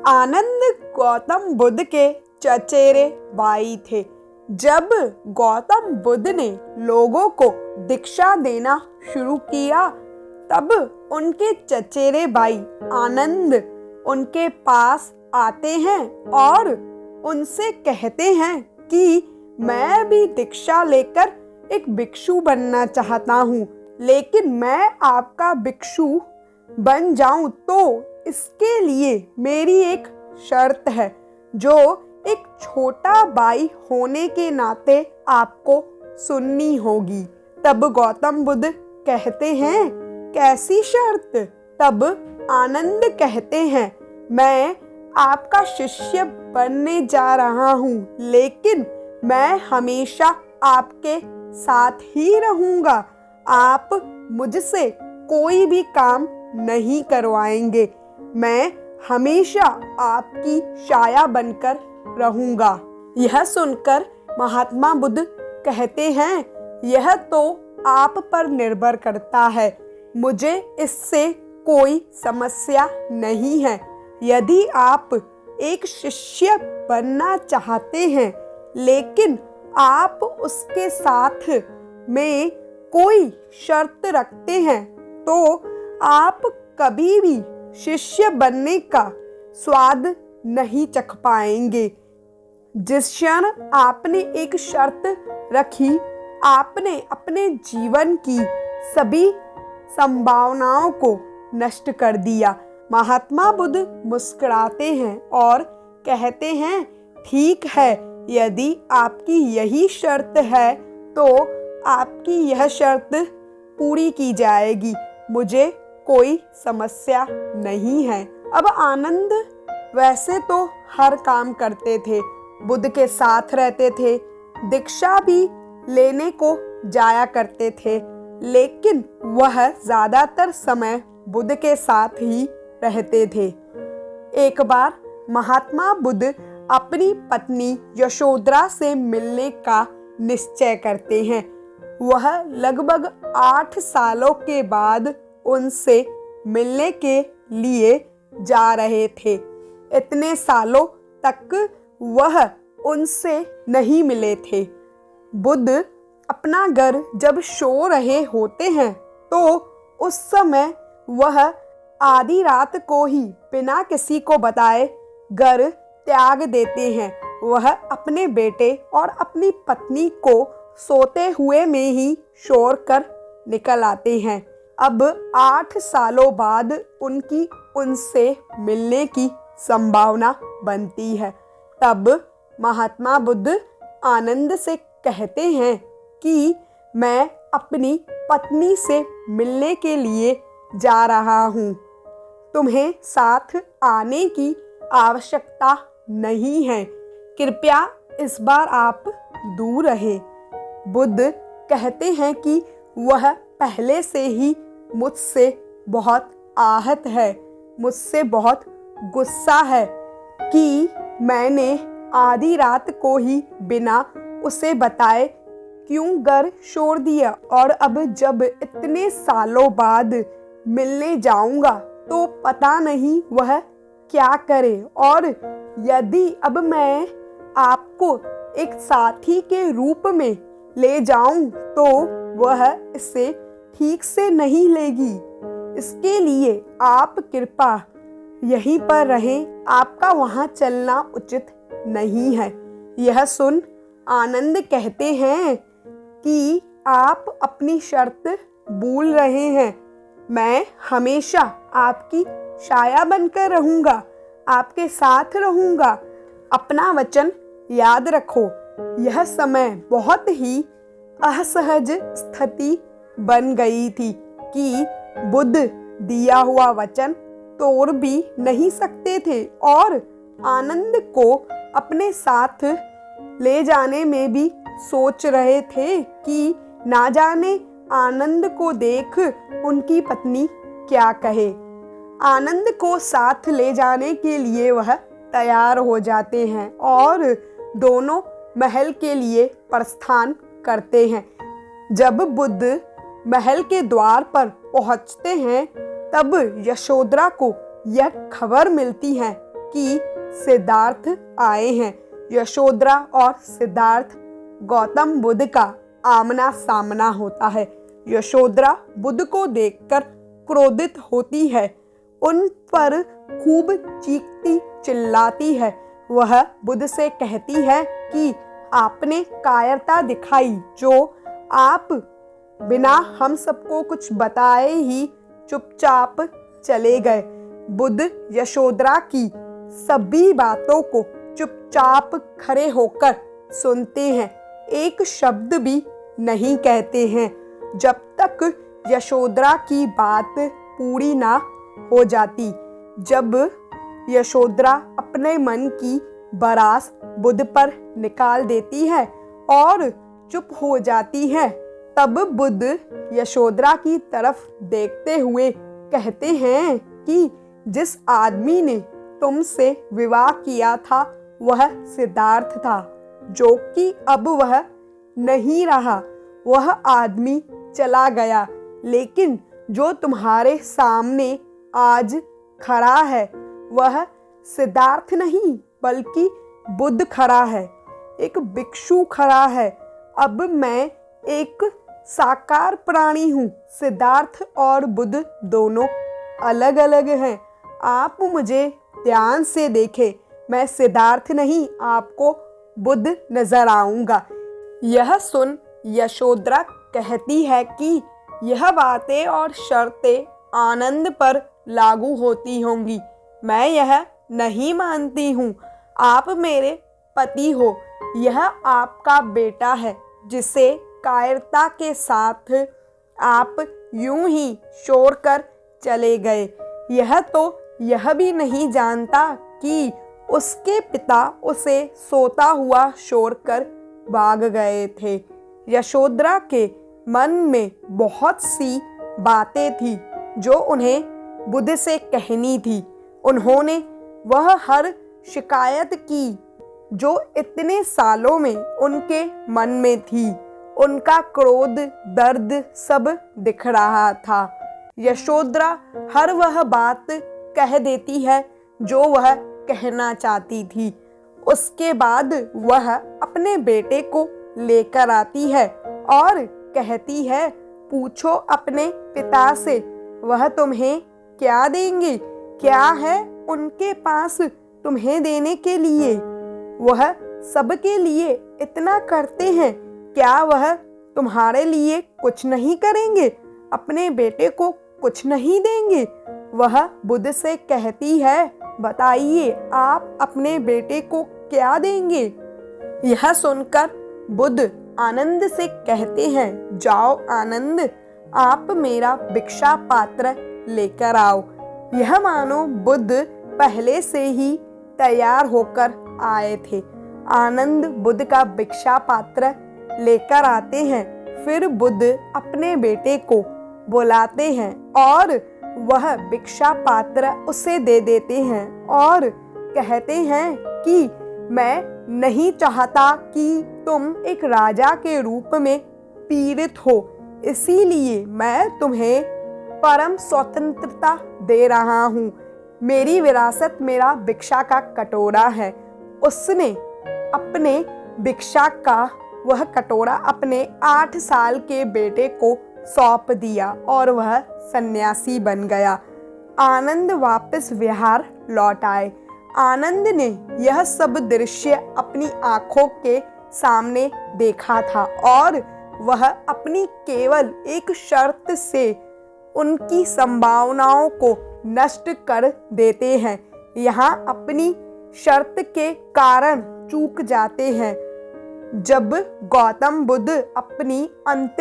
आनंद गौतम बुद्ध के चचेरे भाई थे। जब गौतम बुद्ध ने लोगों को दीक्षा देना शुरू किया, तब उनके चचेरे भाई आनंद उनके पास आते हैं और उनसे कहते हैं कि मैं भी दीक्षा लेकर एक भिक्षु बनना चाहता हूँ, लेकिन मैं आपका भिक्षु बन जाऊं तो इसके लिए मेरी एक शर्त है, जो एक छोटा भाई होने के नाते आपको सुननी होगी। तब गौतम बुद्ध कहते हैं, कैसी शर्त? तब आनंद कहते हैं, मैं आपका शिष्य बनने जा रहा हूँ, लेकिन मैं हमेशा आपके साथ ही रहूँगा। आप मुझसे कोई भी काम नहीं करवाएंगे। मैं हमेशा आपकी छाया बनकर रहूँगा। यह सुनकर महात्मा बुद्ध कहते हैं, यह तो आप पर निर्भर करता है, मुझे इससे कोई समस्या नहीं है। यदि आप एक शिष्य बनना चाहते हैं, लेकिन आप उसके साथ में कोई शर्त रखते हैं, तो आप कभी भी शिष्य बनने का स्वाद नहीं चख पाएंगे। जिस क्षण आपने एक शर्त रखी, आपने अपने जीवन की सभी संभावनाओं को नष्ट कर दिया। महात्मा बुद्ध मुस्कुराते हैं और कहते हैं, ठीक है, यदि आपकी यही शर्त है तो आपकी यह शर्त पूरी की जाएगी, मुझे कोई समस्या नहीं है। अब आनंद वैसे तो हर काम करते थे, बुद्ध के साथ रहते थे, दीक्षा भी लेने को जाया करते थे, लेकिन वह ज्यादातर समय बुद्ध के साथ ही रहते थे। एक बार महात्मा बुद्ध अपनी पत्नी यशोधरा से मिलने का निश्चय करते हैं। वह लगभग 8 सालों के बाद उनसे मिलने के लिए जा रहे थे। इतने सालों तक वह उनसे नहीं मिले थे। बुद्ध अपना घर जब सो रहे होते हैं, तो उस समय वह आधी रात को ही बिना किसी को बताए घर त्याग देते हैं। वह अपने बेटे और अपनी पत्नी को सोते हुए में ही छोड़ कर निकल आते हैं। अब 8 सालों बाद उनकी उनसे मिलने की संभावना बनती है। तब महात्मा बुद्ध आनंद से कहते हैं कि मैं अपनी पत्नी से मिलने के लिए जा रहा हूँ, तुम्हें साथ आने की आवश्यकता नहीं है, कृपया इस बार आप दूर रहें। बुद्ध कहते हैं कि वह पहले से ही मुझसे बहुत आहत है, मुझसे बहुत गुस्सा है कि मैंने आधी रात को ही बिना उसे बताए क्यों घर छोड़ दिया, और अब जब इतने सालों बाद मिलने जाऊंगा तो पता नहीं वह क्या करे, और यदि अब मैं आपको एक साथी के रूप में ले जाऊं तो वह इसे ठीक से नहीं लेगी। इसके लिए आप कृपा यहीं पर रहें, आपका वहां चलना उचित नहीं है। यह सुन आनंद कहते हैं कि आप अपनी शर्त भूल रहे हैं, मैं हमेशा आपकी छाया बनकर रहूंगा, आपके साथ रहूंगा, अपना वचन याद रखो। यह समय बहुत ही असहज स्थिति बन गई थी कि बुद्ध दिया हुआ वचन तोड़ भी नहीं सकते थे, और आनंद को अपने साथ ले जाने में भी सोच रहे थे कि ना जाने आनंद को देख उनकी पत्नी क्या कहे। आनंद को साथ ले जाने के लिए वह तैयार हो जाते हैं और दोनों महल के लिए प्रस्थान करते हैं। जब बुद्ध महल के द्वार पर पहुंचते हैं, तब यशोधरा को यह खबर मिलती है कि सिद्धार्थ आए हैं। यशोधरा और सिद्धार्थ गौतम बुद्ध का आमना सामना होता है। यशोधरा बुद्ध को देखकर क्रोधित होती है, उन पर खूब चीखती चिल्लाती है। वह बुद्ध से कहती है कि आपने कायरता दिखाई, जो आप बिना हम सबको कुछ बताए ही चुपचाप चले गए। बुद्ध यशोधरा की सभी बातों को चुपचाप खड़े होकर सुनते हैं, एक शब्द भी नहीं कहते हैं, जब तक यशोधरा की बात पूरी ना हो जाती। जब यशोधरा अपने मन की भड़ास बुद्ध पर निकाल देती है और चुप हो जाती है, तब बुद्ध यशोधरा की तरफ देखते हुए कहते हैं कि जिस आदमी ने तुमसे विवाह किया था वह सिद्धार्थ था, जो कि अब वह नहीं रहा। वह आदमी चला गया, लेकिन जो तुम्हारे सामने आज खड़ा है वह सिद्धार्थ नहीं बल्कि बुद्ध खड़ा है, एक भिक्षु खड़ा है। अब मैं एक साकार प्राणी हूँ। सिद्धार्थ और बुद्ध दोनों अलग अलग हैं। आप मुझे ध्यान से देखें, मैं सिद्धार्थ नहीं, आपको बुद्ध नजर आऊंगा। यह सुन यशोधरा कहती है कि यह बातें और शर्तें आनंद पर लागू होती होंगी। मैं यह नहीं मानती हूँ। आप मेरे पति हो, यह आपका बेटा है जिसे कायरता के साथ आप यूं ही छोड़ कर चले गए। यह तो यह भी नहीं जानता कि उसके पिता उसे सोता हुआ छोड़कर भाग गए थे। यशोधरा के मन में बहुत सी बातें थी जो उन्हें बुद्ध से कहनी थी। उन्होंने वह हर शिकायत की जो इतने सालों में उनके मन में थी। उनका क्रोध, दर्द सब दिख रहा था। यशोधरा हर वह बात कह देती है जो वह कहना चाहती थी। उसके बाद वह अपने बेटे को लेकर आती है और कहती है, पूछो अपने पिता से, वह तुम्हें क्या देंगे? क्या है उनके पास तुम्हें देने के लिए? वह सबके लिए इतना करते हैं, क्या वह तुम्हारे लिए कुछ नहीं करेंगे? अपने बेटे को कुछ नहीं देंगे? वह बुद्ध से कहती है, बताइए आप अपने बेटे को क्या देंगे? यह सुनकर बुद्ध आनंद से कहते हैं, जाओ आनंद, आप मेरा भिक्षा पात्र लेकर आओ। यह मानो बुद्ध पहले से ही तैयार होकर आए थे। आनंद बुद्ध का भिक्षा पात्र लेकर आते हैं। फिर बुद्ध अपने बेटे को बुलाते हैं और वह भिक्षा पात्र उसे दे देते हैं और कहते हैं कि मैं नहीं चाहता कि तुम एक राजा के रूप में पीड़ित हो, इसीलिए मैं तुम्हें परम स्वतंत्रता दे रहा हूँ। मेरी विरासत मेरा भिक्षा का कटोरा है। उसने अपने भिक्षा का वह कटोरा अपने 8 साल के बेटे को सौंप दिया और वह सन्यासी बन गया। आनंद वापस विहार लौट आए। आनंद ने यह सब दृश्य अपनी आंखों के सामने देखा था और वह अपनी केवल एक शर्त से उनकी संभावनाओं को नष्ट कर देते हैं। यहाँ अपनी शर्त के कारण चूक जाते हैं। जब गौतम बुद्ध अपनी अंतिम